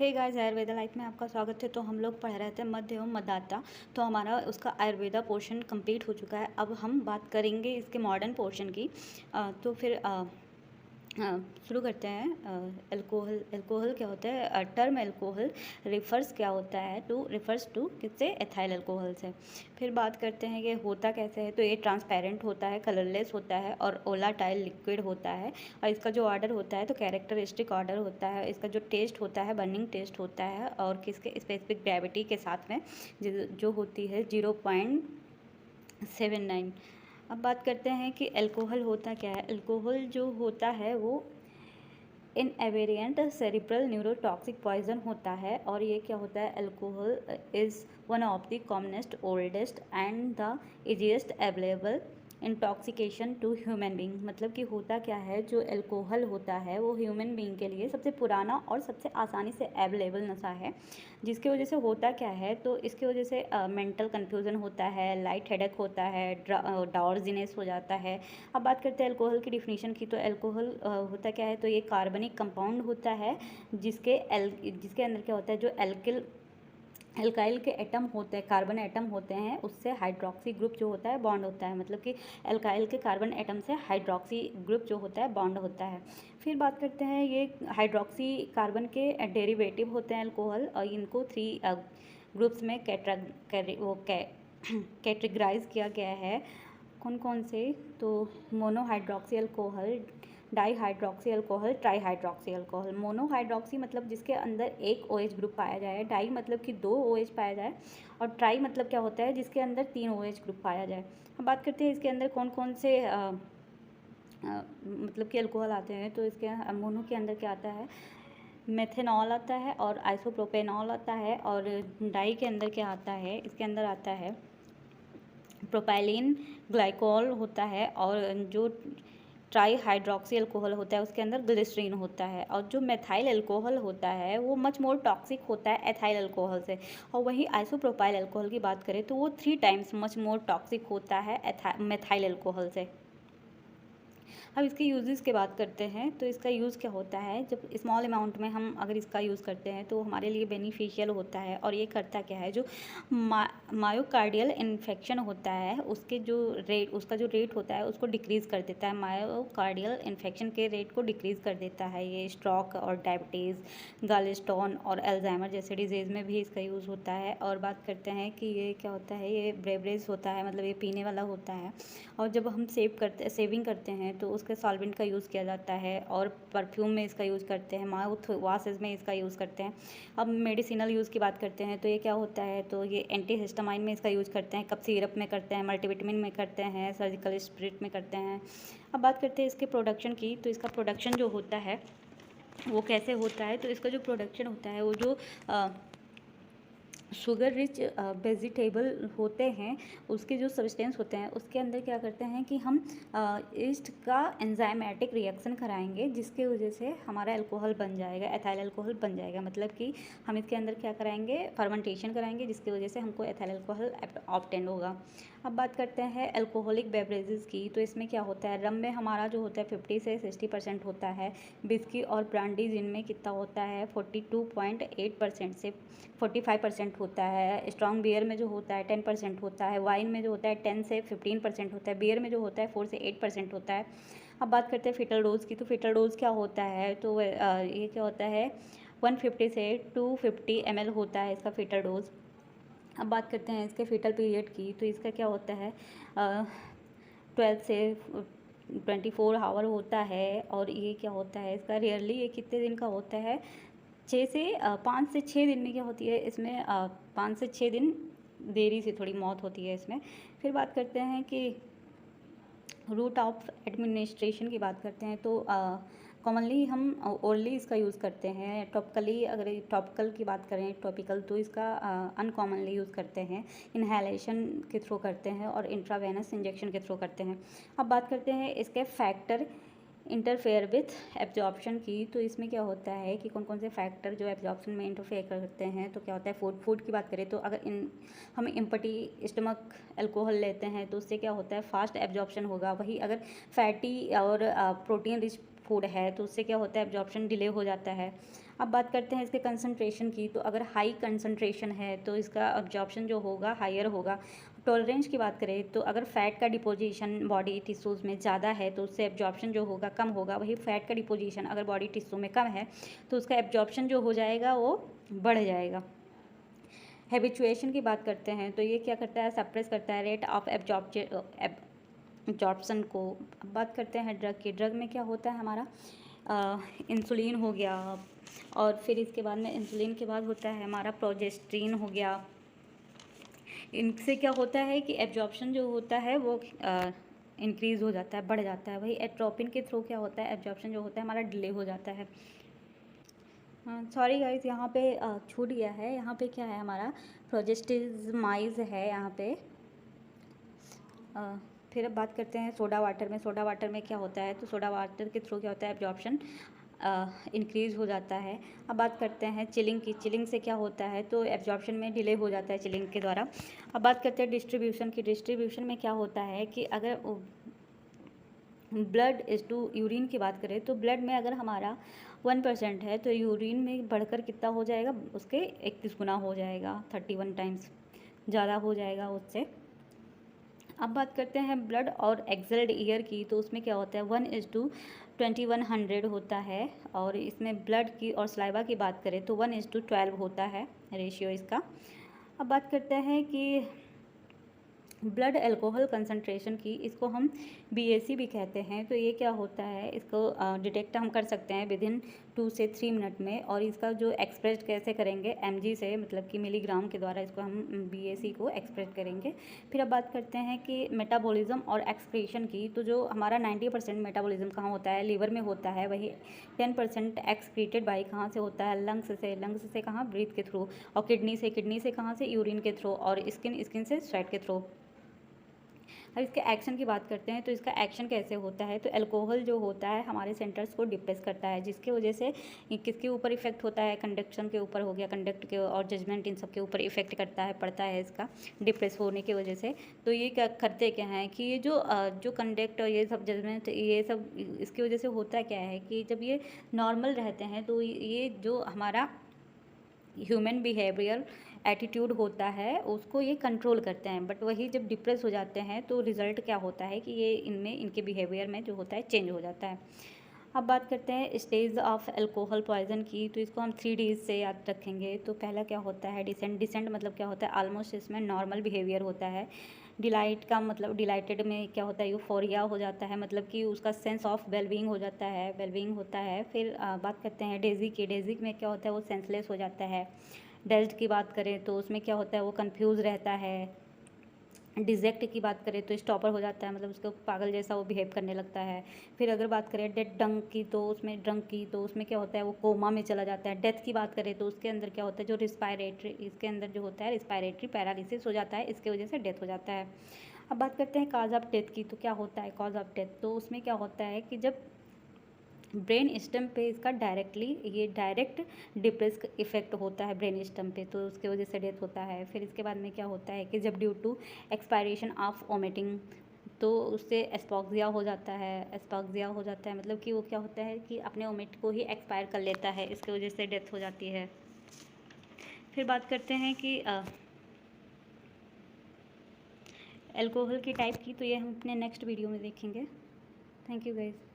Hey guys, Ayurveda life में आपका स्वागत है। तो हम लोग पढ़ रहे थे मध्य एवं मदाता। तो हमारा उसका आयुर्वेदा पोर्शन कंप्लीट हो चुका है। अब हम बात करेंगे इसके मॉडर्न पोर्शन की। तो फिर शुरू करते हैं। अल्कोहल अल्कोहल क्या होता है? टर्म अल्कोहल रिफर्स टू किससे? एथाइल अल्कोहल से। फिर बात करते हैं ये होता कैसे है। तो ये ट्रांसपेरेंट होता है, कलरलेस होता है और ओलाटाइल लिक्विड होता है। और इसका जो ऑर्डर होता है तो कैरेक्टरिस्टिक ऑर्डर होता है। इसका जो टेस्ट होता है बर्निंग टेस्ट होता है और किसके स्पेसिफिक ग्रेविटी के साथ में जो होती है 0.79। अब बात करते हैं कि अल्कोहल होता क्या है। अल्कोहल जो होता है वो इनएवेरिएंट सेरिब्रल न्यूरोटॉक्सिक पॉइजन होता है। और ये क्या होता है? Alcohol is one of the commonest, oldest and the easiest available intoxication to human being. मतलब कि होता क्या है, जो अल्कोहल होता है वो ह्यूमन बींग के लिए सबसे पुराना और सबसे आसानी से अवेलेबल नशा है। जिसकी वजह से होता क्या है, तो इसकी वजह से मेंटल कन्फ्यूज़न होता है, लाइट हेडेक होता है, ड्राउजीनेस हो जाता है। अब बात करते हैं अल्कोहल की डिफिनीशन की। तो अल्कोहल होता क्या है, तो ये कार्बनिक कंपाउंड होता है जिसके अंदर क्या होता है, जो एल्काइल के एटम होते हैं, कार्बन एटम होते हैं, उससे हाइड्रोक्सी ग्रुप जो होता है बॉन्ड होता है। मतलब कि एल्काइल के कार्बन एटम से हाइड्रोक्सी ग्रुप जो होता है बॉन्ड होता है। फिर बात करते हैं ये हाइड्रोक्सी कार्बन के डेरिवेटिव होते हैं अल्कोहल, और इनको 3 ग्रुप्स में कैटेगराइज किया गया है। कौन कौन से? तो मोनोहाइड्रोक्सी अल्कोहल, डाईहाइड्रोक्सी अल्कोहल, ट्राईहाइड्रोक्सी अल्कोहल। मोनोहाइड्रोक्सी मतलब जिसके अंदर एक OH ग्रुप पाया जाए, डाई मतलब कि 2 OH पाया जाए, और ट्राई मतलब क्या होता है, जिसके अंदर 3 OH ग्रुप पाया जाए। अब बात करते हैं इसके अंदर कौन कौन से मतलब कि अल्कोहल आते हैं। तो इसके मोनो के अंदर क्या आता है? मेथेनॉल आता है और आइसोप्रोपेनॉल आता है। और डाई के अंदर क्या आता है? इसके अंदर आता है प्रोपाइलिन ग्लाइकोल होता है। और जो ट्राई हाइड्रोक्सी अल्कोहल होता है उसके अंदर ग्लिसरीन होता है। और जो मेथाइल अल्कोहल होता है वो मच मोर टॉक्सिक होता है एथाइल अल्कोहल से। और वही आइसोप्रोपाइल अल्कोहल की बात करें तो वो 3 टाइम्स मच मोर टॉक्सिक होता है मेथाइल अल्कोहल से। अब इसके यूजेस की बात करते हैं। तो इसका यूज़ क्या होता है, जब स्मॉल अमाउंट में हम अगर इसका यूज़ करते हैं तो हमारे लिए बेनिफिशियल होता है। और ये करता क्या है, जो मायोकार्डियल इन्फेक्शन होता है उसका जो रेट होता है उसको डिक्रीज़ कर देता है। मायोकार्डियल इन्फेक्शन के रेट को डिक्रीज़ कर देता है। ये स्ट्रोक और डायबिटीज़, गॉलस्टोन और अल्जाइमर जैसे डिजीज़ में भी इसका यूज़ होता है। और बात करते हैं कि ये क्या होता है, ये ब्रेवरेज होता है, मतलब ये पीने वाला होता है। और जब हम सेविंग करते हैं तो उसके सॉल्वेंट का यूज़ किया जाता है। और परफ्यूम में इसका यूज़ करते हैं, माउथ वॉशेस में इसका यूज़ करते हैं। अब मेडिसिनल यूज़ की बात करते हैं तो ये क्या होता है, तो ये एंटीहिस्टामाइन में इसका यूज़ करते हैं, कफ सिरप में करते हैं, मल्टीविटामिन में करते हैं, सर्जिकल स्प्रिट में करते हैं। अब बात करते हैं इसके प्रोडक्शन की। तो इसका प्रोडक्शन जो होता है वो कैसे होता है, तो इसका जो प्रोडक्शन होता है वो जो शुगर रिच वेजिटेबल होते हैं उसके जो सब्सटेंस होते हैं उसके अंदर क्या करते हैं कि हम ईस्ट का एंजाइमेटिक रिएक्शन कराएंगे, जिसके वजह से हमारा अल्कोहल बन जाएगा, एथाइल अल्कोहल बन जाएगा। मतलब कि हम इसके अंदर क्या कराएंगे, फर्मेंटेशन कराएंगे, जिसकी वजह से हमको एथाइल अल्कोहल ऑब्टेन होगा। अब बात करते हैं अल्कोहलिक बेवरेजेस की। तो इसमें क्या होता है, रम में हमारा जो होता है 50 से 60% होता है। बिस्की और ब्रांडी जिनमें कितना होता है 42.8% से 45% होता है। स्ट्रॉन्ग बियर में जो होता है 10% होता है। वाइन में जो होता है 10 से 15% होता है। बियर में जो होता है 4 से 8% होता है। अब बात करते हैं फीटल डोज की। तो फीटल डोज क्या होता है, तो ये क्या होता है 150 से 250 ml होता है इसका फीटल डोज। अब बात करते हैं इसके फीटल पीरियड की। तो इसका क्या होता है 12 से 24 आवर होता है। और ये क्या होता है इसका रियरली ये कितने दिन का होता है, 5 से 6 दिन में क्या होती है इसमें 5 से 6 दिन देरी से थोड़ी मौत होती है इसमें। फिर बात करते हैं कि रूट ऑफ एडमिनिस्ट्रेशन की बात करते हैं। तो कॉमनली हम ओरली इसका यूज़ करते हैं। टॉपिकली अगर टॉपिकल की बात करें टॉपिकल तो इसका अनकॉमनली यूज़ करते हैं, इनहेलेशन के थ्रू करते हैं और इंट्रावेनस इंजेक्शन के थ्रू करते हैं। अब बात करते हैं इसके फैक्टर इंटरफेयर विथ एब्जॉर्प्शन की। तो इसमें क्या होता है कि कौन कौन से फैक्टर जो एब्जॉर्प्शन में इंटरफेयर करते हैं। तो क्या होता है फूड की बात करें तो अगर हम एम्प्टी स्टमक अल्कोहल लेते हैं तो उससे क्या होता है फास्ट एब्जॉर्प्शन होगा। वही अगर फैटी और प्रोटीन रिच फूड है तो उससे क्या होता है एब्जॉर्प्शन डिले हो जाता है। अब बात करते हैं इसके कंसंट्रेशन की। तो अगर हाई कंसंट्रेशन है तो इसका एब्जॉर्प्शन जो होगा हायर होगा। टॉलरेंस की बात करें तो अगर फैट का डिपोजिशन बॉडी टिश्यूज़ में ज़्यादा है तो उससे एब्जॉर्प्शन जो होगा कम होगा। वही फैट का डिपोजिशन अगर बॉडी टिश्यू में कम है तो उसका एब्जॉर्प्शन जो हो जाएगा वो बढ़ जाएगा। हैबिचुएशन की बात करते हैं तो ये क्या करता है, सप्रेस करता है रेट ऑफ एब्जॉर्प्शन को। अब बात करते हैं ड्रग की। ड्रग में क्या होता है हमारा इंसुलिन हो गया, और फिर इसके बाद में इंसुलिन के बाद होता है हमारा प्रोजेस्ट्रीन हो गया। इनसे क्या होता है कि एब्जॉर्प्शन जो होता है वो इंक्रीज़ हो जाता है, बढ़ जाता है। वही एट्रोपिन के थ्रू क्या होता है, एब्जॉर्प्शन जो होता है हमारा डिले हो जाता है। सॉरी गाइस, यहाँ पे छूट गया है। यहाँ पे क्या है हमारा प्रोजेस्टिमाइज है यहाँ पे। फिर अब बात करते हैं सोडा वाटर में। सोडा वाटर में क्या होता है, तो सोडा वाटर के थ्रू क्या होता है, एब्जॉर्प्शन इंक्रीज़ हो जाता है। अब बात करते हैं चिलिंग की। चिलिंग से क्या होता है, तो एब्जॉर्प्शन में डिले हो जाता है चिलिंग के द्वारा। अब बात करते हैं डिस्ट्रीब्यूशन की। डिस्ट्रीब्यूशन में क्या होता है कि अगर ब्लड इज टू यूरिन की बात करें तो ब्लड में अगर हमारा 1% है तो यूरिन में बढ़कर कितना हो जाएगा, उसके 31 गुना हो जाएगा, 31 टाइम्स ज़्यादा हो जाएगा उससे। अब बात करते हैं ब्लड और एक्सल्ड ईयर की। तो उसमें क्या होता है 1:2100 होता है। और इसमें ब्लड की और स्लाइवा की बात करें तो 1:12 होता है रेशियो इसका। अब बात करते हैं कि ब्लड अल्कोहल कंसंट्रेशन की। इसको हम BAC भी कहते हैं। तो ये क्या होता है, इसको डिटेक्ट हम कर सकते हैं विदिन 2 से 3 मिनट में। और इसका जो एक्सप्रेस कैसे करेंगे, mg से, मतलब कि मिलीग्राम के द्वारा इसको हम BAC को एक्सप्रेस करेंगे। फिर अब बात करते हैं कि मेटाबॉलिज्म और एक्सक्रीशन की। तो जो हमारा 90% मेटाबॉलिज्म कहाँ होता है, लीवर में होता है। वही 10% एक्सक्रीटेड बाई कहाँ से होता है, लंग्स से। लंग्स से कहाँ, ब्रीथ के थ्रू। और किडनी से। किडनी से कहाँ से, यूरिन के थ्रू। और स्किन से स्वेट के थ्रू। अब इसके एक्शन की बात करते हैं तो इसका एक्शन कैसे होता है, तो अल्कोहल जो होता है हमारे सेंटर्स को डिप्रेस करता है, जिसके वजह से किसके ऊपर इफेक्ट होता है, कंडक्शन के ऊपर हो गया, कंडक्ट के और जजमेंट, इन सब के ऊपर इफेक्ट करता है, पड़ता है इसका डिप्रेस होने की वजह से। तो ये क्या करते क्या हैं कि ये जो कंडक्ट और ये सब जजमेंट, ये सब इसकी वजह से होता क्या है कि जब ये नॉर्मल रहते हैं तो ये जो हमारा ह्यूमन बिहेवियर एटीट्यूड होता है उसको ये कंट्रोल करते हैं। बट वही जब डिप्रेस हो जाते हैं तो रिज़ल्ट क्या होता है कि ये इनमें, इनके बिहेवियर में जो होता है चेंज हो जाता है। अब बात करते हैं स्टेज ऑफ अल्कोहल पॉइजन की। तो इसको हम 3 डेज से याद रखेंगे। तो पहला क्या होता है डिसेंट। डिसेंट मतलब क्या होता है, ऑलमोस्ट इसमें नॉर्मल बिहेवियर होता है। डिलाइट का मतलब, डिलाइटेड में क्या होता है, यूफोरिया हो जाता है, मतलब कि उसका सेंस ऑफ वेलबींग हो जाता है, वेलबींग होता है। फिर बात करते हैं डेजी की। डेजी में क्या होता है, वो सेंसलेस हो जाता है। डेज्ड की बात करें तो उसमें क्या होता है, वो कंफ्यूज रहता है। डिजेक्ट की बात करें तो स्टॉपर हो जाता है, मतलब उसको पागल जैसा वो बिहेव करने लगता है। फिर अगर बात करें डेड डंक की, तो उसमें ड्रंक की, तो उसमें क्या होता है, वो कोमा में चला जाता है। डेथ की बात करें तो उसके अंदर क्या होता है, जो रिस्पायरेटरी, इसके अंदर जो होता है रिस्पायरेटरी पैरालिसिस हो जाता है, इसके वजह से डेथ हो जाता है। अब बात करते हैं कॉज ऑफ डेथ की। तो क्या होता है कॉज ऑफ डेथ, तो उसमें क्या होता है कि जब ब्रेन स्टम पे इसका ये डायरेक्ट डिप्रेस इफेक्ट होता है ब्रेन स्टम पे, तो उसके वजह से डेथ होता है। फिर इसके बाद में क्या होता है कि जब due to expiration of vomiting, तो उससे एस्पॉक्सिया हो जाता है। एस्पॉक्सिया हो जाता है मतलब कि वो क्या होता है कि अपने वोमिट को ही एक्सपायर कर लेता है, इसके वजह से डेथ हो जाती है। फिर बात करते हैं कि अल्कोहल की टाइप की। तो ये हम अपने नेक्स्ट वीडियो में देखेंगे। Thank you guys.